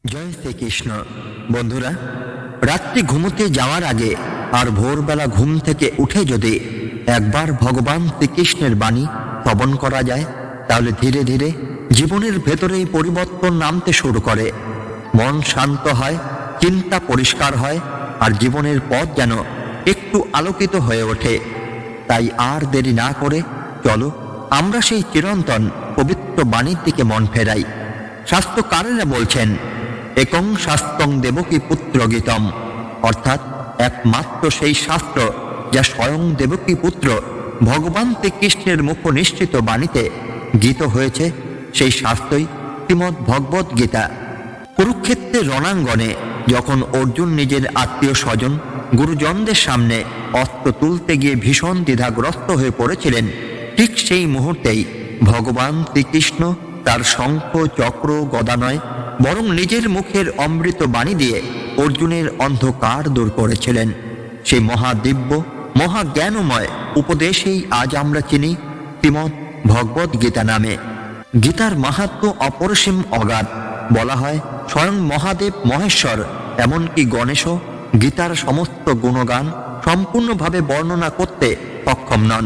জয় শ্রীকৃষ্ণ। বন্ধুরা, রাত্রি ঘুমোতে যাওয়ার আগে আর ভোরবেলা ঘুম থেকে উঠে যদি একবার ভগবান শ্রীকৃষ্ণের বাণী শ্রবণ করা যায়, তাহলে ধীরে ধীরে জীবনের ভেতরেই পরিবর্তন নামতে শুরু করে। মন শান্ত হয়, চিন্তা পরিষ্কার হয়, আর জীবনের পথ যেন একটু আলোকিত হয়ে ওঠে। তাই আর দেরি না করে চলো আমরা সেই চিরন্তন পবিত্র বাণীর দিকে মন ফেরাই। শাস্ত্রকারেরা বলছেন, একং শাস্ত্রং দেবকী পুত্র গীতম, অর্থাৎ একমাত্র সেই শাস্ত্র যা স্বয়ং দেবকী পুত্র ভগবান শ্রীকৃষ্ণের মুখ নিশ্চিত বাণীতে গীত হয়েছে, সেই শাস্ত্রই শ্রীমদ্ ভগবত গীতা। কুরুক্ষেত্রের রণাঙ্গনে যখন অর্জুন নিজের আত্মীয় স্বজন গুরুজনদের সামনে অস্ত্র তুলতে গিয়ে ভীষণ দ্বিধাগ্রস্ত হয়ে পড়েছিলেন, ঠিক সেই মুহূর্তেই ভগবান শ্রীকৃষ্ণ তার শঙ্খ চক্র গদা নয়, বরং নিজের মুখের অমৃত বাণী দিয়ে অর্জুনের অন্ধকার দূর করেছিলেন। সেই মহাদিব্য মহাজ্ঞানময় উপদেশেই আজ আমরা চিনি শ্রীমদ্ ভগবত গীতা নামে। গীতার মাহাত্ম্য অপরিসীম অগাধ। বলা হয় স্বয়ং মহাদেব মহেশ্বর, এমনকি গণেশও গীতার সমস্ত গুণগান সম্পূর্ণভাবে বর্ণনা করতে সক্ষম নন।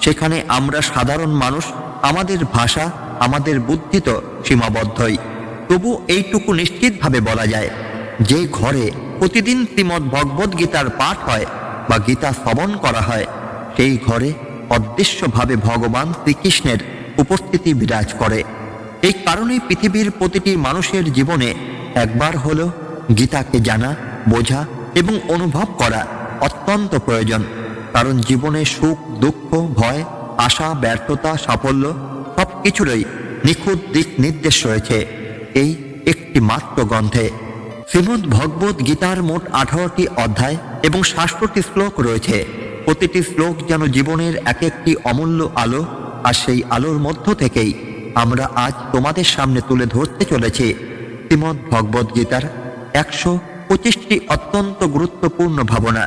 সেখানে আমরা সাধারণ মানুষ, আমাদের ভাষা, আমাদের বুদ্ধি তো সীমাবদ্ধই। তবু এইটুকু নিশ্চিতভাবে বলা যায়, যে ঘরে প্রতিদিন শ্রীমদ্ ভগবত গীতার পাঠ হয় বা গীতা শ্রবণ করা হয়, সেই ঘরে অদৃশ্যভাবে ভগবান শ্রীকৃষ্ণের উপস্থিতি বিরাজ করে। এই কারণেই পৃথিবীর প্রতিটি মানুষের জীবনে একবার হলেও গীতাকে জানা, বোঝা এবং অনুভব করা অত্যন্ত প্রয়োজন। কারণ জীবনে সুখ, দুঃখ, ভয়, আশা, ব্যর্থতা, সাফল্য সব কিছুরই নিখুঁত দিক নির্দেশ রয়েছে এই একটি মাত্র গ্রন্থে। শ্রীমদ্ ভগবত গীতার মোট 18টি অধ্যায় এবং 67টি শ্লোক রয়েছে। প্রতিটি শ্লোক যেন জীবনের এক একটি অমূল্য আলো, আর সেই আলোর মধ্য থেকেই আমরা আজ তোমাদের সামনে তুলে ধরতে চলেছি শ্রীমদ্ ভগবত গীতার 125টি অত্যন্ত গুরুত্বপূর্ণ ভাবনা,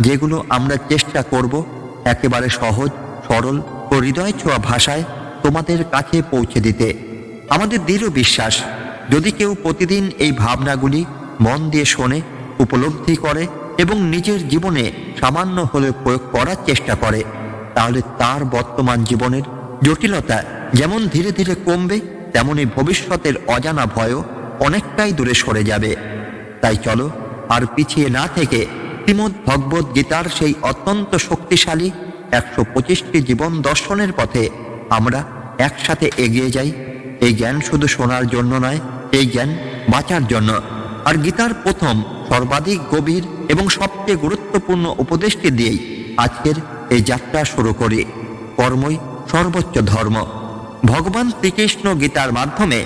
যেগুলো আমরা চেষ্টা করব একেবারে সহজ, সরল ও হৃদয় ছোঁয়া ভাষায় তোমাদের কাছে পৌঁছে দিতে। আমাদের দৃঢ় বিশ্বাস, যদি কেউ প্রতিদিন এই ভাবনাগুলি মন দিয়ে শোনে, উপলব্ধি করে এবং নিজের জীবনে সামান্য হলেও প্রয়োগ করার চেষ্টা করে, তাহলে তার বর্তমান জীবনের জটিলতা যেমন ধীরে ধীরে কমবে, তেমনি ভবিষ্যতের অজানা ভয়ও অনেকটাই দূরে সরে যাবে। তাই চলো আর পিছিয়ে না থেকে শ্রীমদ্ ভগবত গীতার সেই অত্যন্ত শক্তিশালী 125টি জীবন দর্শনের পথে আমরা একসাথে এগিয়ে যাই। এই জ্ঞান শুধু শোনার জন্য নয়, এই জ্ঞান বাঁচার জন্য। আর গীতার প্রথম, সর্বাধিক গভীর এবং সবচেয়ে গুরুত্বপূর্ণ উপদেশটি দিয়েই আজকের এই যাত্রা শুরু করি। কর্মই সর্বোচ্চ ধর্ম। ভগবান শ্রীকৃষ্ণ গীতার মাধ্যমে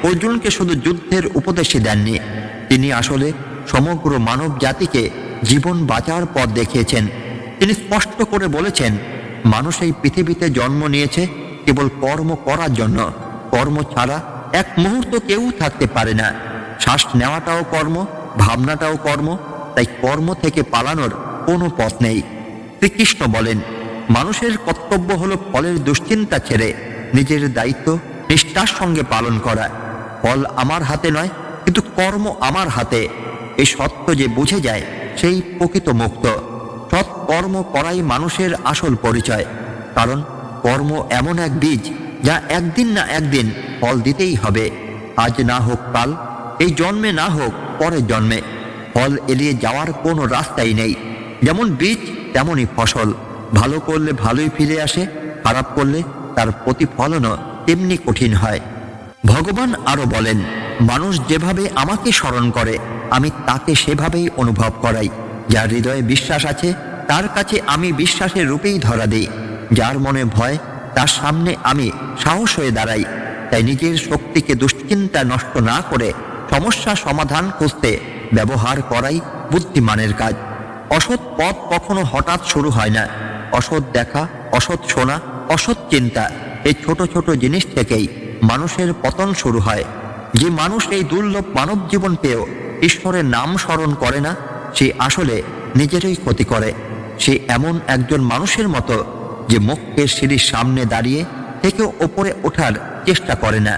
অর্জুনকে শুধু যুদ্ধের উপদেশই দেননি, তিনি আসলে সমগ্র মানব জাতিকে জীবন বাঁচার পথ দেখিয়েছেন। তিনি স্পষ্ট করে বলেছেন, মানুষ এই পৃথিবীতে জন্ম নিয়েছে কেবল কর্ম করার জন্য। কর্ম ছাড়া এক মুহূর্ত কেউ থাকতে পারে না। শ্বাস নেওয়াটাও কর্ম, ভাবনাটাও কর্ম। তাই কর্ম থেকে পালানোর কোনো পথ নেই। শ্রীকৃষ্ণ বলেন, মানুষের কর্তব্য হলো ফলের দুশ্চিন্তা ছেড়ে নিজের দায়িত্ব নিষ্ঠার সঙ্গে পালন করা। ফল আমার হাতে নয়, কিন্তু কর্ম আমার হাতে। এই সত্য যে বুঝে যায়, সেই প্রকৃত মুক্ত। সৎ কর্ম করাই মানুষের আসল পরিচয়। কারণ কর্ম এমন এক বীজ, যা একদিন না একদিন ফল দিতেই হবে। আজ না হোক কাল, এই জন্মে না হোক পরের জন্মে। ফল এড়িয়ে যাওয়ার কোনো রাস্তাই নেই। যেমন বীজ তেমনই ফসল। ভালো করলে ভালোই ফিরে আসে, খারাপ করলে তার প্রতিফলনও তেমনি কঠিন হয়। ভগবান আরো বলেন, মানুষ যেভাবে আমাকে স্মরণ করে, আমি তাকে সেভাবেই অনুভব করাই। যার হৃদয়ে বিশ্বাস আছে, তার কাছে আমি বিশ্বাসের রূপেই ধরা দিই। যার মনে ভয়, তার সামনে আমি সাহস হয়ে দাঁড়াই। তাই নিজের শক্তিকে দুশ্চিন্তা নষ্ট না করে সমস্যা সমাধান খুঁজতে ব্যবহার করাই বুদ্ধিমানের কাজ। অসৎ পথ কখনো হঠাৎ শুরু হয় না। অসৎ দেখা, অসৎ শোনা, অসৎ চিন্তা, এই ছোট ছোট জিনিস থেকেই মানুষের পতন শুরু হয়। যে মানুষ এই দুর্লভ মানব জীবন পেয়েও ঈশ্বরের নাম স্মরণ করে না, সে আসলে নিজেরই ক্ষতি করে। সে এমন একজন মানুষের মতো যে মোক্ষের সিঁড়ির সামনে দাঁড়িয়ে থেকেও ওপরে ওঠার চেষ্টা করে না।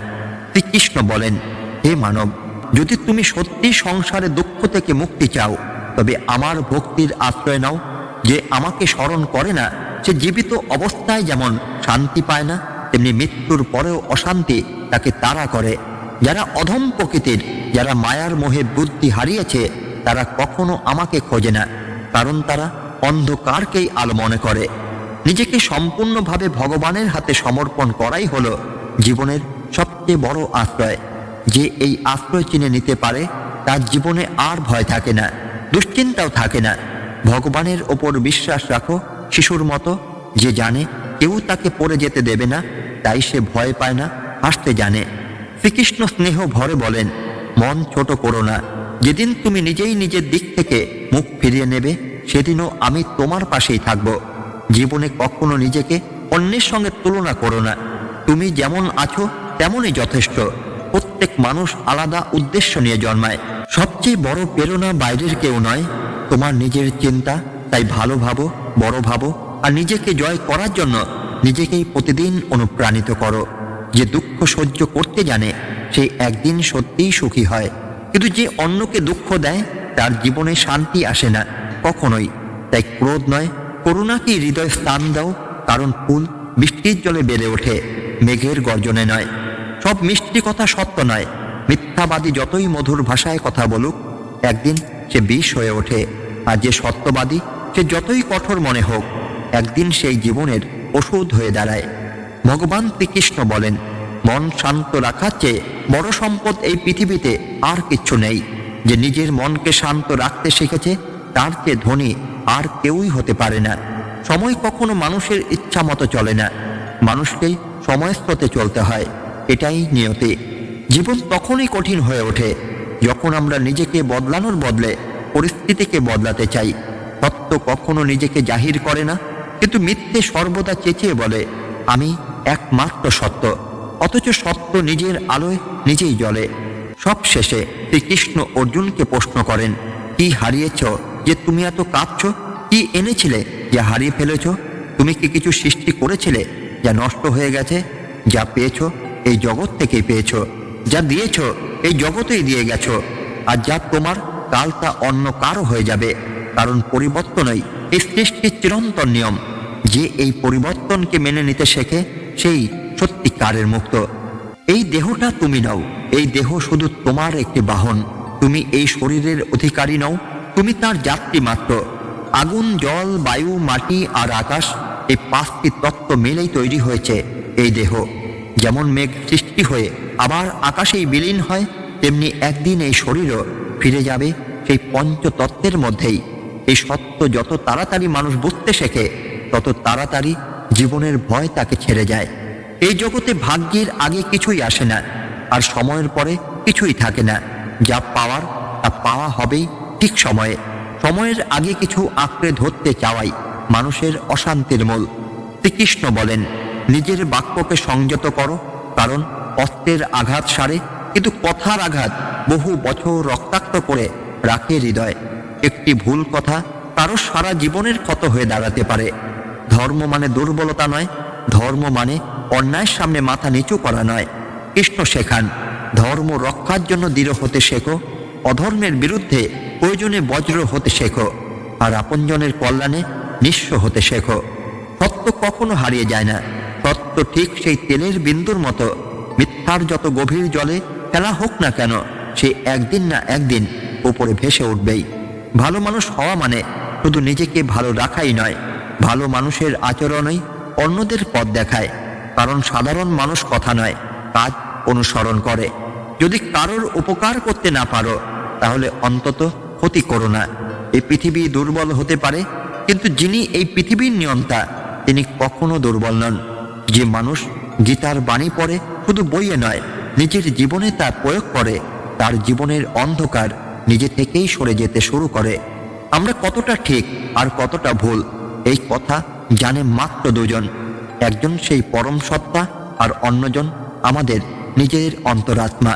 শ্রীকৃষ্ণ বলেন, হে মানব, যদি তুমি সত্যি সংসারে দুঃখ থেকে মুক্তি চাও, তবে আমার ভক্তির আশ্রয় নাও। যে আমাকে স্মরণ করে না, সে জীবিত অবস্থায় যেমন শান্তি পায় না, তেমনি মৃত্যুর পরেও অশান্তি তাকে তাড়া করে। যারা অধম প্রকৃতির, যারা মায়ার মোহে বুদ্ধি হারিয়েছে, তারা কখনো আমাকে খোঁজে না, কারণ তারা অন্ধকারকেই আলো মনে করে। নিজেকে সম্পূর্ণভাবে ভগবানের হাতে সমর্পণ করাই হলো জীবনের সবচেয়ে বড় আশ্রয়। যে এই আশ্রয় চিনে নিতে পারে, তার জীবনে আর ভয় থাকে না, দুশ্চিন্তাও থাকে না। ভগবানের ওপর বিশ্বাস রাখো শিশুর মতো, যে জানে কেউ তাকে পড়ে যেতে দেবে না, তাই সে ভয় পায় না, হাসতে জানে। শ্রীকৃষ্ণ স্নেহ ভরে বলেন, মন ছোট করো না। যেদিন তুমি নিজেই নিজের দিক থেকে মুখ ফিরিয়ে নেবে, সেদিনও আমি তোমার পাশেই থাকব। জীবনে কখনো নিজেকে অন্যের সঙ্গে তুলনা করো না। তুমি যেমন আছো তেমনই যথেষ্ট। প্রত্যেক মানুষ আলাদা উদ্দেশ্য নিয়ে জন্মায়। সবচেয়ে বড় প্রেরণা বাইরের কেউ নয়, তোমার নিজের চিন্তা। তাই ভালো ভাবো, বড় ভাবো, আর নিজেকে জয় করার জন্য নিজেকেই প্রতিদিন অনুপ্রাণিত করো। যে দুঃখ সহ্য করতে জানে, সে একদিন সত্যিই সুখী হয়। কিন্তু যে অন্যকে দুঃখ দেয়, তার জীবনে শান্তি আসে না কখনোই। তাই ক্রোধ নয়, করুণাকে হৃদয় স্থান দাও। কারণ ফুল বৃষ্টির জলে বেড়ে ওঠে, মেঘের গর্জনে নয়। সব মিষ্টি কথা সত্য নয়। মিথ্যাবাদী যতই মধুর ভাষায় কথা বলুক, একদিন সে বিষ হয়ে ওঠে। আর যে সত্যবাদী, সে যতই কঠোর মনে হোক, একদিন সেই জীবনের ওষুধ হয়ে দাঁড়ায়। ভগবান শ্রীকৃষ্ণ বলেন, মন শান্ত রাখার চেয়ে বড় সম্পদ এই পৃথিবীতে আর কিচ্ছু নেই। যে নিজের মনকে শান্ত রাখতে শিখেছে, তার চেয়ে ধনী আর কেউই হতে পারে না। সময় কখনো মানুষের ইচ্ছা মতো চলে না, মানুষকেই সময়ের স্রোতে চলতে হয়। এটাই নিয়তি। জীবন তখনই কঠিন হয়ে ওঠে যখন আমরা নিজেকে বদলানোর বদলে পরিস্থিতিকে বদলাতে চাই। সত্য কখনো নিজেকে জাহির করে না, কিন্তু মিথ্যে সর্বদা চেঁচিয়ে বলে, আমি একমাত্র সত্য। অথচ সত্য নিজের আলোয় নিজেই জ্বলে। সব শেষে শ্রীকৃষ্ণ অর্জুনকে প্রশ্ন করেন, কি হারিয়েছ যে তুমি এত কাঁদছ? কি এনেছিলে যা হারিয়ে ফেলেছ? তুমি কি কিছু সৃষ্টি করেছিলে যা নষ্ট হয়ে গেছে? যা পেয়েছ এই জগৎ থেকেই পেয়েছ, যা দিয়েছ এই জগতেই দিয়ে গেছ। আর যা তোমার, কাল তা অন্য কারো হয়ে যাবে। কারণ পরিবর্তনই এই সৃষ্টির চিরন্তন নিয়ম। যে এই পরিবর্তনকে মেনে নিতে শেখে, সেই সত্যিকারের মুক্ত। এই দেহটা তুমি নও, এই দেহ শুধু তোমার একটি বাহন। তুমি এই শরীরের অধিকারী নও, তুমি তার যাত্রী মাত্র। আগুন, জল, বায়ু, মাটি আর আকাশ, এই পাঁচটি তত্ত্ব মিলেই তৈরি হয়েছে এই দেহ। যেমন মেঘ সৃষ্টি হয়ে আবার আকাশেই বিলীন হয়, তেমনি একদিন এই শরীরও ফিরে যাবে সেই পঞ্চতত্ত্বের মধ্যেই। এই সত্য যত তাড়াতাড়ি মানুষ বুঝতে শেখে, তত তাড়াতাড়ি জীবনের ভয় তাকে ছেড়ে যায়। এই জগতে ভাগ্যের আগে কিছুই আসে না, আর সময়ের পরে কিছুই থাকে না। যা পাওয়ার, তা পাওয়া হবেই ঠিক সময়ে। সময়ের আগে কিছু আঁকড়ে ধরতে চাওয়াই মানুষের অশান্তির মূল। শ্রীকৃষ্ণ বলেন, নিজের বাক্যকে সংযত করো, কারণ অস্ত্রের আঘাত সারে, কিন্তু কথার আঘাত বহু বছর রক্তাক্ত করে রাখে হৃদয়। একটি ভুল কথা কারো সারা জীবনের ক্ষত হয়ে দাঁড়াতে পারে। ধর্ম মানে দুর্বলতা নয়, ধর্ম মানে অন্যায়ের সামনে মাথা নিচু করা নয়। কৃষ্ণ শেখান, ধর্ম রক্ষার জন্য দৃঢ় হতে শেখো, অধর্মের বিরুদ্ধে প্রয়োজনে বজ্র হতে শেখো, আর আপনজনের কল্যাণে নিঃস্ব হতে শেখো। সত্য কখনো হারিয়ে যায় না। সত্য ঠিক সেই তেলের বিন্দুর মতো। মিথ্যার যত গভীর জলে ফেলা হোক না কেন, সে একদিন না একদিন উপরে ভেসে উঠবেই। ভালো মানুষ হওয়া মানে শুধু নিজেকে ভালো রাখাই নয়, ভালো মানুষের আচরণই অন্যদের পথ দেখায়। কারণ সাধারণ মানুষ কথা নয়, কাজ অনুসরণ করে। যদি কারোর উপকার করতে না পারো, তাহলে অন্তত ক্ষতি করো না। এই পৃথিবী দুর্বল হতে পারে, কিন্তু যিনি এই পৃথিবীর নিয়ন্তা, তিনি কখনো দুর্বল নন। যে মানুষ গীতার বাণী পড়ে, শুধু বইয়ে নয়, নিজের জীবনে তা প্রয়োগ করে, তার জীবনের অন্ধকার নিজে থেকেই সরে যেতে শুরু করে। আমরা কতটা ঠিক আর কতটা ভুল, এই কথা জানে মাত্র দুজন। একজন সেই পরম সত্তা, আর অন্যজন আমাদের নিজের অন্তরাত্মা।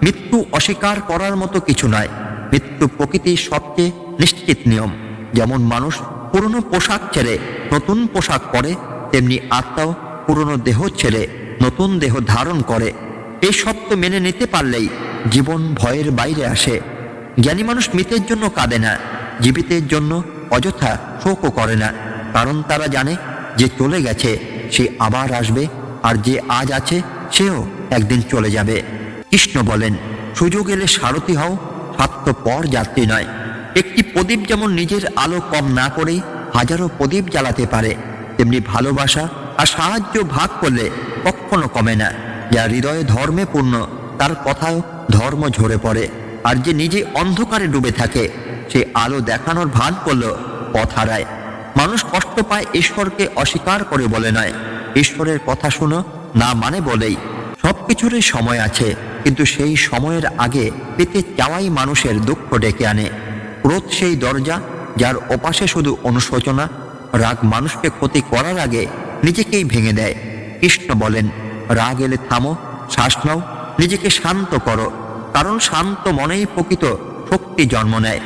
মৃত্যু অস্বীকার করার মতো কিছু নয়। মৃত্যু প্রকৃতির সবচেয়ে নিশ্চিত নিয়ম। যেমন মানুষ পুরনো পোশাক ছেড়ে নতুন পোশাক পরে, তেমনি আত্মাও পুরনো দেহ ছেড়ে নতুন দেহ ধারণ করে। এই সত্য মেনে নিতে পারলেই জীবন ভয়ের বাইরে আসে। জ্ঞানী মানুষ মৃতের জন্য কাঁদে না, জীবিতের জন্য অযথা শোকও করে না, কারণ তারা জানে যে চলে গেছে সে আবার আসবে, আর যে আজ আছে সেও একদিন চলে যাবে। কৃষ্ণ বলেন, সুযোগ এলে সারথি হও, স্বার্থপর যাত্রী নয়। একটি প্রদীপ যেমন নিজের আলো কম না করেই হাজারো প্রদীপ জ্বালাতে পারে, তেমনি ভালোবাসা আর সাহায্য ভাগ করলে কখনো কমে না। যা হৃদয়ে ধর্মে পূর্ণ তার কথায় ধর্ম ঝরে পড়ে, আর যে নিজে অন্ধকারে ডুবে থাকে সে আলো দেখানোর ভান করলেও পথ হারায়। মানুষ কষ্ট পায় ঈশ্বরকে অস্বীকার করে বলে নয়, ঈশ্বরের কথা শুনো না মানে বলেই। সবকিছুরই সময় আছে, কিন্তু সেই সময়ের আগে পেতে চাওয়াই মানুষের দুঃখ ডেকে আনে। ক্রোধ সেই দরজা যার ওপাশে শুধু অনুশোচনা। রাগ মানুষকে ক্ষতি করার আগে নিজেকেই ভেঙে দেয়। কৃষ্ণ বলেন, রাগ এলে থামো, শ্বাস নাও, নিজেকে শান্ত করো, কারণ শান্ত মনেই প্রকৃত শক্তি জন্ম নেয়।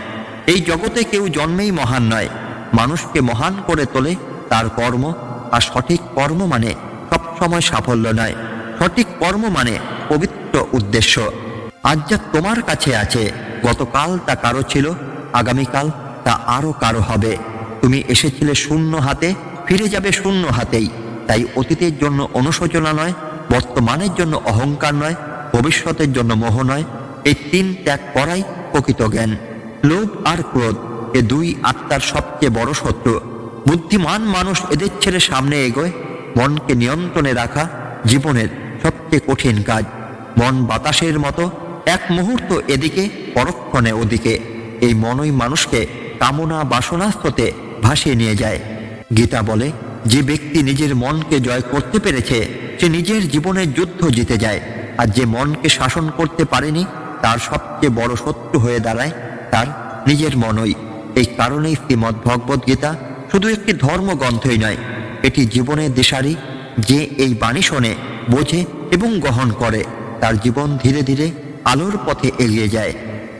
এই জগতে কেউ জন্মেই মহান নয়, মানুষকে মহান করে তোলে তার কর্ম। আর সঠিক কর্ম মানে সবসময় সাফল্য নয়, সঠিক কর্ম মানে পবিত্র উদ্দেশ্য। আজ যা তোমার কাছে আছে, গতকাল তা কারো ছিল, আগামীকাল তা আরো কারো হবে। তুমি এসেছিলে শূন্য হাতে, ফিরে যাবে শূন্য হাতেই। তাই অতীতের জন্য অনুশোচনা নয়, বর্তমানের জন্য অহংকার নয়, ভবিষ্যতের জন্য মোহ নয়। এই তিন ত্যাগ করাই প্রকৃত জ্ঞান। লোভ আর ক্রোধ এ দুই আত্মার সবচেয়ে বড় শত্রু। বুদ্ধিমান মানুষ এদের ছেড়ে সামনে এগোয়। মনকে নিয়ন্ত্রণে রাখা জীবনের সবচেয়ে কঠিন কাজ। মন বাতাসের মতো, এক মুহূর্ত এদিকে, পরক্ষণে ওদিকে। এই মনই মানুষকে কামনা বাসনাস্ততে ভাসিয়ে নিয়ে যায়। গীতা বলে, যে ব্যক্তি নিজের মনকে জয় করতে পেরেছে সে নিজের জীবনের যুদ্ধ জিতে যায়। আর যে মনকে শাসন করতে পারেনি তার সবচেয়ে বড় শত্রু হয়ে দাঁড়ায় তার নিজের মনই। এই কারণেই শ্রীমদ্ ভগবদ গীতা শুধু একটি ধর্মগ্রন্থই নয়, এটি জীবনের দিশারি। যে এই বাণী শোনে, বোঝে এবং গ্রহণ করে, তার জীবন ধীরে ধীরে আলোর পথে এগিয়ে যায়।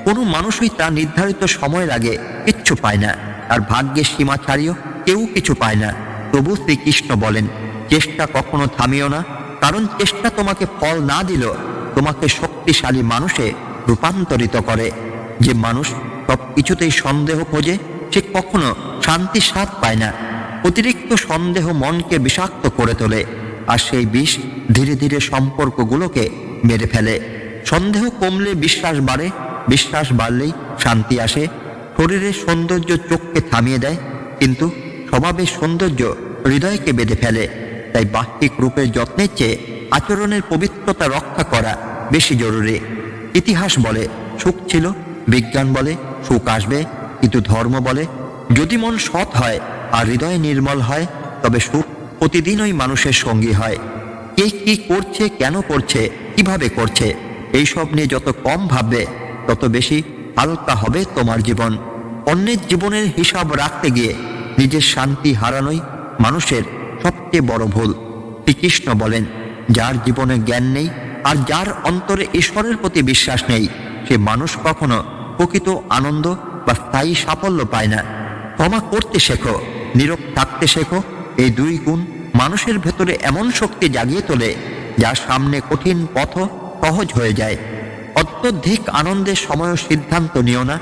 কোনো মানুষই তার নির্ধারিত সময়ের আগে কিচ্ছু পায় না, আর ভাগ্যের সীমা ছাড়িয়েও কেউ কিছু পায় না। তবু শ্রীকৃষ্ণ বলেন, চেষ্টা কখনো থামিও না, কারণ চেষ্টা তোমাকে ফল না দিলেও তোমাকে শক্তিশালী মানুষে রূপান্তরিত করে। যে মানুষ সব কিছুতেই সন্দেহ খোঁজে সে কখনো শান্তির স্বাদ পায় না। অতিরিক্ত সন্দেহ মনকে বিষাক্ত করে তোলে, আর সেই বিষ ধীরে ধীরে সম্পর্কগুলোকে মেরে ফেলে। সন্দেহ কমলে বিশ্বাস বাড়ে, বিশ্বাস বাড়লেই শান্তি আসে। শরীরের সৌন্দর্য চোখকে থামিয়ে দেয়, কিন্তু স্বভাবের সৌন্দর্য হৃদয়কে বেঁধে ফেলে। তাই বাহ্যিক রূপের যত্নের চেয়ে আচরণের পবিত্রতা রক্ষা করা বেশি জরুরি। ইতিহাস বলে সুখ ছিল, বিজ্ঞান বলে সুখ আসবে, কিন্তু ধর্ম বলে যদি মন সৎ হয় আর হৃদয় নির্মল হয় তবে সুখ প্রতিদিনই মানুষের সঙ্গী হয়। কে কি করছে, কেন করছে, কিভাবে করছে, এইসব নিয়ে যত কম ভাববে তত বেশি হালকা হবে তোমার জীবন। অন্যের জীবনের হিসাব রাখতে গিয়ে নিজের শান্তি হারানোই মানুষের সবচেয়ে বড় ভুল। শ্রীকৃষ্ণ বলেন, যার জীবনে জ্ঞান নেই আর যার অন্তরে ঈশ্বরের প্রতি বিশ্বাস নেই সে মানুষ কখনো প্রকৃত আনন্দ বা স্থায়ী সাফল্য পায় না। ক্ষমা করতে শেখো, নীরব থাকতে শেখো। এই দুই গুণ মানুষের ভেতরে এমন শক্তি জাগিয়ে তোলে যার সামনে কঠিন পথ সহজ হয়ে যায়। অত্যধিক আনন্দের সময়ও সিদ্ধান্ত নিও না,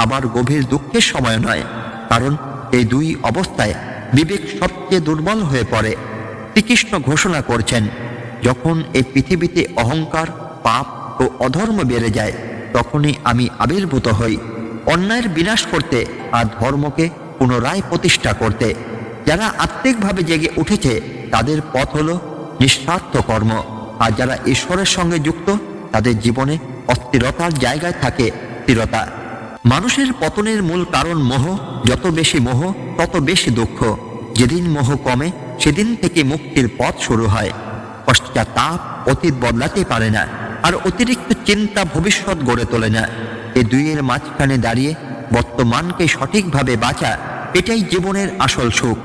আবার গভীর দুঃখের সময় নয়, কারণ এই দুই অবস্থায় বিবেক সবচেয়ে দুর্বল হয়ে পড়ে। শ্রীকৃষ্ণ ঘোষণা করছেন, যখন এই পৃথিবীতে অহংকার, পাপ ও অধর্ম বেড়ে যায় তখনই আমি আবির্ভূত হই, অন্যায়ের বিনাশ করতে আর ধর্মকে পুনরায় প্রতিষ্ঠা করতে। যারা আত্মিকভাবে জেগে উঠেছে তাদের পথ হল নিঃস্বার্থ কর্ম, আর যারা ঈশ্বরের সঙ্গে যুক্ত তাদের জীবনে অস্থিরতার জায়গায় থাকে স্থিরতা। মানুষের পতনের মূল কারণ মোহ। যত বেশি মোহ তত বেশি দুঃখ। যেদিন মোহ কমে সেদিন থেকে মুক্তির পথ শুরু হয়। পশ্চাতাপ অতীত বদলাতে পারে না, আর অতিরিক্ত চিন্তা ভবিষ্যৎ গড়ে তোলে না। এই দুইয়ের মাঝখানে দাঁড়িয়ে বর্তমানকে সঠিকভাবে বাঁচা, এটাই জীবনের আসল সুখ।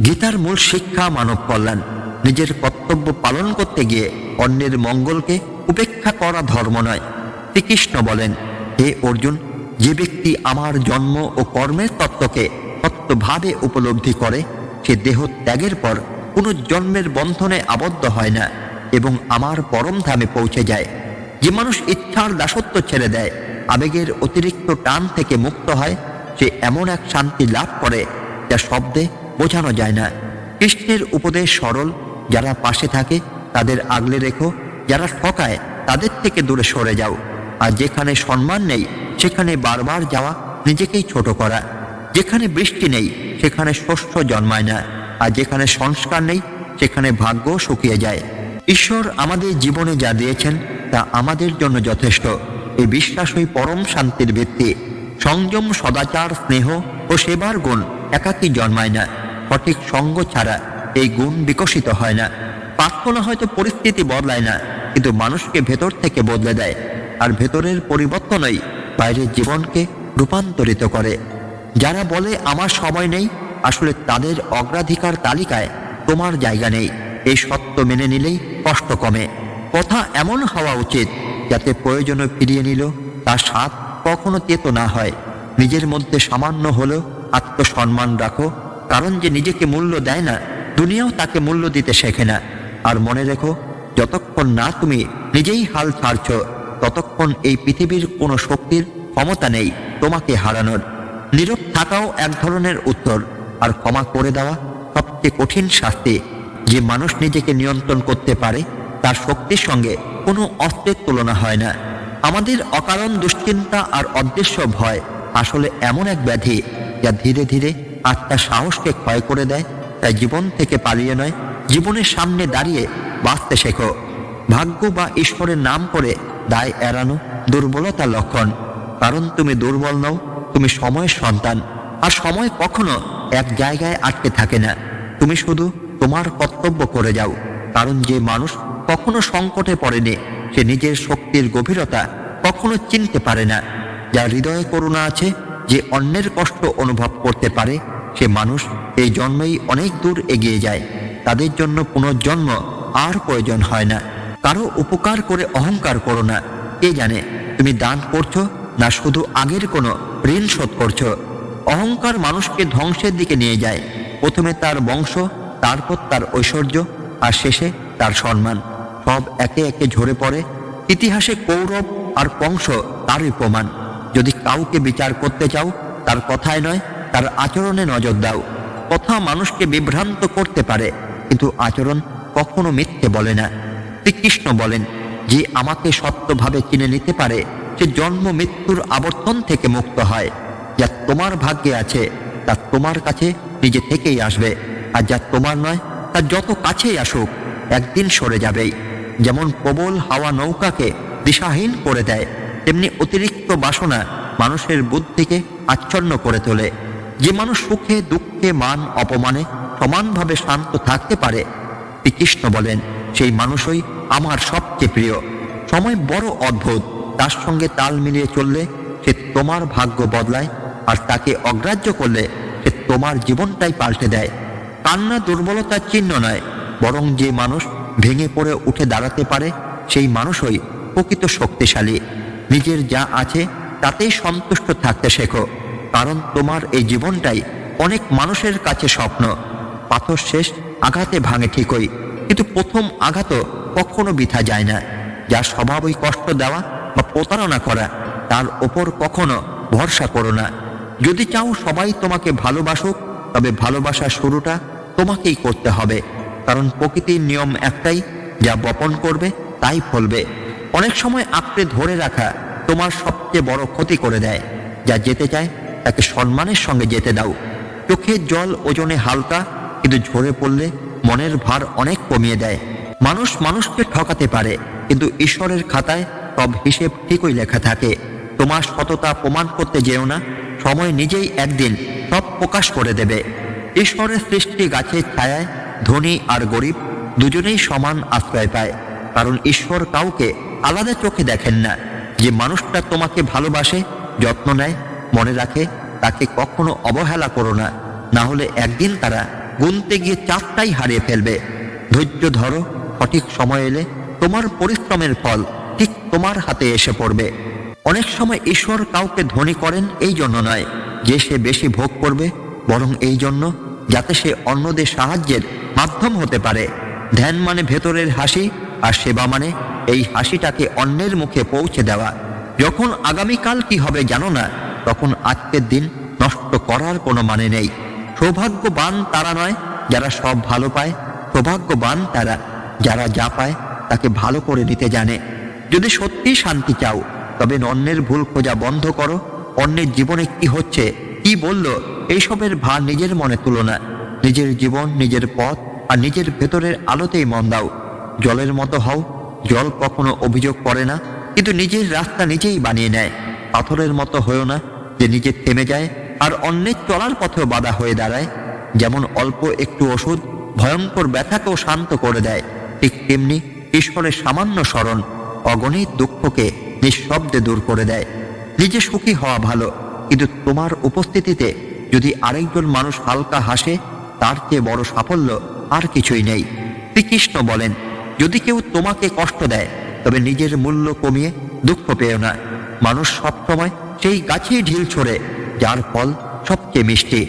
গীতার মূল শিক্ষা মানব কল্যাণ। নিজের কর্তব্য পালন করতে গিয়ে অন্যের মঙ্গলকে উপেক্ষা করা ধর্ম নয়। শ্রীকৃষ্ণ বলেন, হে অর্জুন, যে ব্যক্তি আমার জন্ম ও কর্মের তত্ত্বকে সত্যভাবে উপলব্ধি করে সে দেহ ত্যাগের পর পুনর্জন্মের বন্ধনে আবদ্ধ হয় না এবং আমার পরম ধামে পৌঁছে যায়। যে মানুষ ইচ্ছার দাসত্ব ছেড়ে দেয়, আবেগের অতিরিক্ত টান থেকে মুক্ত হয়, সে এমন এক শান্তি লাভ করে যা শব্দে বোঝানো যায় না। কৃষ্ণের উপদেশ সরল, যারা পাশে থাকে তাদের আগলে রেখো, যারা ঠকায় তাদের থেকে দূরে সরে যাও। আর যেখানে সম্মান নেই সেখানে বারবার যাওয়া নিজেকেই ছোট করা। যেখানে বৃষ্টি নেই সেখানে শস্য জন্মায় না, আর যেখানে সংস্কার নেই সেখানে ভাগ্য শুকিয়ে যায়। ঈশ্বর আমাদের জীবনে যা দিয়েছেন তা আমাদের জন্য যথেষ্ট। এই বিশ্বাসই পরম শান্তির ভিত্তি। সংযম, সদাচার, স্নেহ ও সেবার গুণ একাকী জন্মায় না, সঠিক সঙ্গ ছাড়া এই গুণ বিকশিত হয় না। প্রার্থনা হয়তো পরিস্থিতি বদলায় না, কিন্তু মানুষকে ভেতর থেকে বদলে দেয়। আর ভেতরের পরিবর্তনই বাইরের জীবনকে রূপান্তরিত করে। যারা বলে আমার সময় নেই, আসলে তাদের অগ্রাধিকার তালিকায় তোমার জায়গা নেই। এই সত্য মেনে নিলেই কষ্ট কমে। কথা এমন হওয়া উচিত যাতে প্রয়োজনে ফিরিয়ে নিল তার স্বাদ কখনো তেতো না হয়। নিজের মধ্যে সামান্য হলেও আত্মসম্মান রাখো, কারণ যে নিজেকে মূল্য দেয় না, দুনিয়াও তাকে মূল্য দিতে শেখে না। আর মনে রেখো, যতক্ষণ না তুমি নিজেই হাল ছাড়ছ, ততক্ষণ এই পৃথিবীর কোনো শক্তির ক্ষমতা নেই তোমাকে হারানোর। নীরব থাকাও এক ধরনের উত্তর, আর ক্ষমা করে দেওয়া সবচেয়ে কঠিন শাস্তি। যে মানুষ নিজেকে নিয়ন্ত্রণ করতে পারে তার শক্তির সঙ্গে কোনো অস্ত্রের তুলনা হয় না। আমাদের অকারণ দুশ্চিন্তা আর অদৃশ্য ভয় আসলে এমন এক ব্যাধি যা ধীরে ধীরে আত্মার সাহসকে ক্ষয় করে দেয়। তাই জীবন থেকে পালিয়ে নয়, জীবনের সামনে দাঁড়িয়ে বাঁচতে শেখো। ভাগ্য বা ঈশ্বরের নাম করে দায় এড়ানো দুর্বলতার লক্ষণ। কারণ তুমি দুর্বল নও, তুমি সময়ের সন্তান। আর সময় কখনো এক জায়গায় আটকে থাকে না। তুমি শুধু তোমার কর্তব্য করে যাও। কারণ যে মানুষ কখনো সংকটে পড়েনি, সে নিজের শক্তির গভীরতা কখনো চিনতে পারে না। যার হৃদয়ে করুণা আছে, যে অন্যের কষ্ট অনুভব করতে পারে, সে মানুষ এই জন্মেই অনেক দূর এগিয়ে যায়। তাদের জন্য পুনর্জন্ম আর প্রয়োজন হয় না। কারো উপকার করে অহংকার করো না। কে জানে তুমি দান করছো না শুধু আগের কোনো ঋণ শোধ করছো। অহংকার মানুষকে ধ্বংসের দিকে নিয়ে যায়। প্রথমে তার বংশ, তারপর তার ঐশ্বর্য, আর শেষে তার সম্মান। সব একে একে ঝরে পড়ে। ইতিহাসে কৌরব আর কংস তারই প্রমাণ। যদি কাউকে বিচার করতে চাও, তার কথায় নয়, তার আচরণে নজর দাও। কথা মানুষকে বিভ্রান্ত করতে পারে, কিন্তু আচরণ কখনো মিথ্যে বলে না। শ্রীকৃষ্ণ বলেন, যে আমাকে সত্যভাবে চিনে নিতে পারে সে জন্ম মৃত্যুর আবর্তন থেকে মুক্ত হয়। যা তোমার ভাগ্যে আছে তা তোমার কাছে নিজে থেকেই আসবে, আর যা তোমার নয় তা যত কাছেই আসুক একদিন সরে যাবেই। যেমন প্রবল হাওয়া নৌকাকে দিশাহীন করে দেয়, তেমনি অতিরিক্ত বাসনা মানুষের বুদ্ধিকে আচ্ছন্ন করে তোলে। যে মানুষ সুখে দুঃখে মান অপমানে সমানভাবে শান্ত থাকতে পারে, শ্রীকৃষ্ণ বলেন, সেই মানুষই আমার সবচেয়ে প্রিয়। সময় বড় অদ্ভুত, তার সঙ্গে তাল মিলিয়ে চললে সে তোমার ভাগ্য বদলায়, আর তাকে অগ্রাহ্য করলে সে তোমার জীবনটাই পাল্টে দেয়। কান্না দুর্বলতার চিহ্ন নয়, বরং যে মানুষ ভেঙে পড়ে উঠে দাঁড়াতে পারে সেই মানুষই প্রকৃত শক্তিশালী। নিজের যা আছে তাতেই সন্তুষ্ট থাকতে শেখো, কারণ তোমার এই জীবনটাই অনেক মানুষের কাছে স্বপ্ন। পাথর শেষ আঘাতে ভাঙে ঠিকই, কিন্তু প্রথম আঘাতও কখনো বৃথা যায় না। যার স্বভাবই কষ্ট দেওয়া বা প্রতারণা করা, তার ওপর কখনো ভরসা করো না। যদি চাও সবাই তোমাকে ভালোবাসুক, তবে ভালোবাসার শুরুটা তোমাকেই করতে হবে। কারণ প্রকৃতির নিয়ম একটাই, যা বপন করবে তাই ফলবে। অনেক সময় আঁকড়ে ধরে রাখা তোমার সবচেয়ে বড় ক্ষতি করে দেয়। যা যেতে চায় তাকে সম্মানের সঙ্গে যেতে দাও। চোখের জল ওজনে হালকা, কিন্তু ঝরে পড়লে মনের ভার অনেক কমিয়ে দেয়। মানুষ মানুষকে ঠকাতে পারে, কিন্তু ঈশ্বরের খাতায় সব হিসেব ঠিকই লেখা থাকে। তোমার সততা প্রমাণ করতে যেও না, সময় নিজেই একদিন সব প্রকাশ করে দেবে। ঈশ্বরের সৃষ্টি গাছের ছায়ায় ধনী আর গরিব দুজনেই সমান আশ্রয় পায়, কারণ ঈশ্বর কাউকে আলাদা চোখে দেখেন না। যে মানুষটা তোমাকে ভালোবাসে, যত্ন নেয়, মনে রাখে, তাকে কখনো অবহেলা করো না, না হলে একদিন তারা গুনতে গিয়ে চাপটাই হারিয়ে ফেলবে। ধৈর্য ধরো, সঠিক সময় এলে তোমার পরিশ্রমের ফল ঠিক তোমার হাতে এসে পড়বে। অনেক সময় ঈশ্বর কাউকে ধনী করেন এই জন্য নয় যে সে বেশি ভোগ করবে, বরং এই জন্য যাতে সে অন্যদের সাহায্যের মাধ্যম হতে পারে। ধ্যান মানে ভেতরের হাসি, আর সেবা মানে এই হাসিটাকে অন্যের মুখে পৌঁছে দেওয়া। যখন আগামীকাল কি হবে জানো না, তখন আজকের দিন নষ্ট করার কোনো মানে নেই। সৌভাগ্যবান তারা নয় যারা সব ভালো পায়, সৌভাগ্যবান তারা যারা যা পায় তাকে ভালো করে নিতে জানে। যদি সত্যি শান্তি চাও, তবে অন্যের ভুল খোঁজা বন্ধ করো। অন্যের জীবনে কি হচ্ছে, কি বলল, এইসবের ভার নিজের মনে তুলো না। নিজের জীবন, নিজের পথ আর নিজের ভেতরের আলোতেই মন দাও। জলের মতো হও। জল কখনো অভিযোগ করে না, কিন্তু নিজের রাস্তা নিজেই বানিয়ে নেয়। পাথরের মতো হয়েও না যে নিজে থেমে যায় আর অন্যের চলার পথেও বাধা হয়ে দাঁড়ায়। যেমন অল্প একটু ওষুধ ভয়ঙ্কর ব্যথাকেও শান্ত করে দেয়, ঠিক তেমনি ঈশ্বরের সামান্য স্মরণ অগণিত দুঃখকে নিঃশব্দে দূর করে দেয়। নিজে সুখী হওয়া ভালো, কিন্তু তোমার উপস্থিতিতে যদি আরেকজন মানুষ হালকা হাসে, তার চেয়ে বড় সাফল্য আর কিছুই নেই। শ্রীকৃষ্ণ বলেন, যদি কেউ তোমাকে কষ্ট দেয়, তবে নিজের মূল্য কমিয়ে দুঃখ পেও না। মানুষ সবসময় সেই গাছেই ঢিল ছোড়ে যার ফল সবচেয়ে মিষ্টি।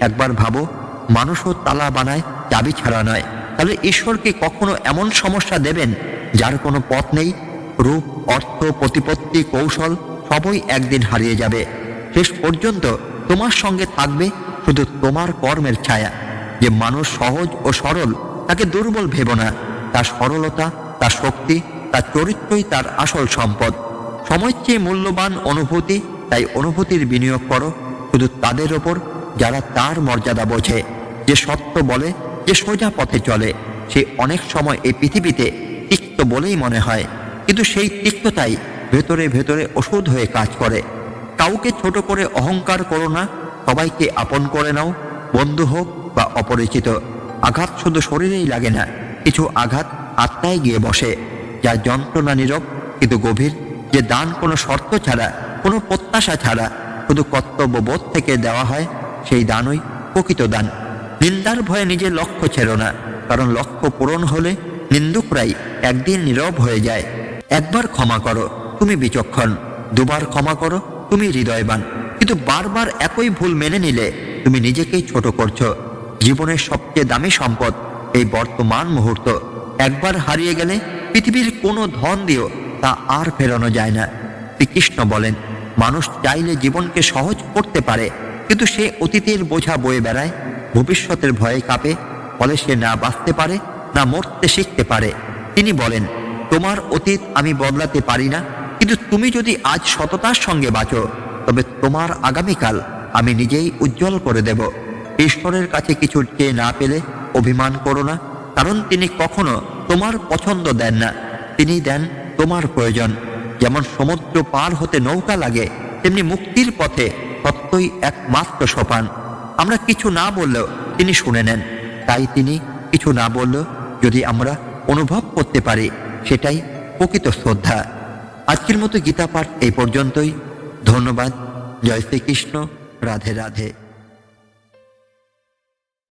একবার ভাবো, মানুষও তালা বানায় চাবি ছাড়া নয়, তাহলে ঈশ্বরকে কখনো এমন সমস্যা দেবেন যার কোনো পথ নেই? রূপ, অর্থ, প্রতিপত্তি, কৌশল সবই একদিন হারিয়ে যাবে। শেষ পর্যন্ত তোমার সঙ্গে থাকবে শুধু তোমার কর্মের ছায়া। যে মানুষ সহজ ও সরল, তাকে দুর্বল ভেবো না। তার সরলতা, তার শক্তি, তার চরিত্রই তার আসল সম্পদ। সময়ের চেয়ে মূল্যবান অনুভূতি, তাই অনুভূতির বিনিয়োগ করো শুধু তাদের ওপর যারা তার মর্যাদা বোঝে। যে সত্য বলে, যে সোজা পথে চলে, সে অনেক সময় এই পৃথিবীতে তিক্ত বলেই মনে হয়, কিন্তু সেই তিক্ততাই ভেতরে ভেতরে ওষুধ হয়ে কাজ করে। কাউকে ছোট করে অহংকার করো না, সবাইকে আপন করে নাও, বন্ধু হোক বা অপরিচিত। আঘাত শুধু শরীরেই লাগে না, কিছু আঘাত আত্মায় গিয়ে বসে, যার যন্ত্রণা নীরব কিন্তু গভীর। যে দান কোনো শর্ত ছাড়া, কোনো প্রত্যাশা ছাড়া, শুধু কর্তব্যবোধ থেকে দেওয়া হয়, সেই দানই প্রকৃত দান। নিন্দার ভয়ে নিজের লক্ষ্য ছেড়ো না, কারণ লক্ষ্য পূরণ হলে নিন্দুকরাই একদিন নীরব হয়ে যায়। একবার ক্ষমা করো, তুমি বিচক্ষণ। দুবার ক্ষমা করো, তুমি হৃদয়বান। কিন্তু বারবার একই ভুল মেনে নিলে তুমি নিজেকেই ছোট করছো। জীবনের সবচেয়ে দামি সম্পদ এই বর্তমান মুহূর্ত। একবার হারিয়ে গেলে পৃথিবীর কোনো ধন দিয়েও তা আর ফেরানো যায় না। শ্রীকৃষ্ণ বলেন, মানুষ চাইলে জীবনকে সহজ করতে পারে, কিন্তু সে অতীতের বোঝা বয়ে বেড়ায়, ভবিষ্যতের ভয়ে কাঁপে, ফলে সে না বাঁচতে পারে, না মরতে শিখতে পারে। তিনি বলেন, তোমার অতীত আমি বদলাতে পারি না, কিন্তু তুমি যদি আজ সততার সঙ্গে বাঁচো, তবে তোমার আগামীকাল আমি নিজেই উজ্জ্বল করে দেব। ঈশ্বরের কাছে কিছু চেয়ে না পেলে অভিমান করো না, কারণ তিনি কখনো তোমার পছন্দ দেন না, তিনি দেন তোমার প্রয়োজন। যেমন সমুদ্র পার হতে নৌকা লাগে, তেমনি মুক্তির পথে সত্যই একমাত্র সোপান। আমরা কিছু না বললেও তিনি শুনে নেন, তাই তিনি কিছু না বললেও যদি আমরা অনুভব করতে পারি, সেটাই প্রকৃত শ্রদ্ধা। আজকের মতো গীতা পাঠ এই পর্যন্তই। ধন্যবাদ। জয় শ্রীকৃষ্ণ। রাধে রাধে।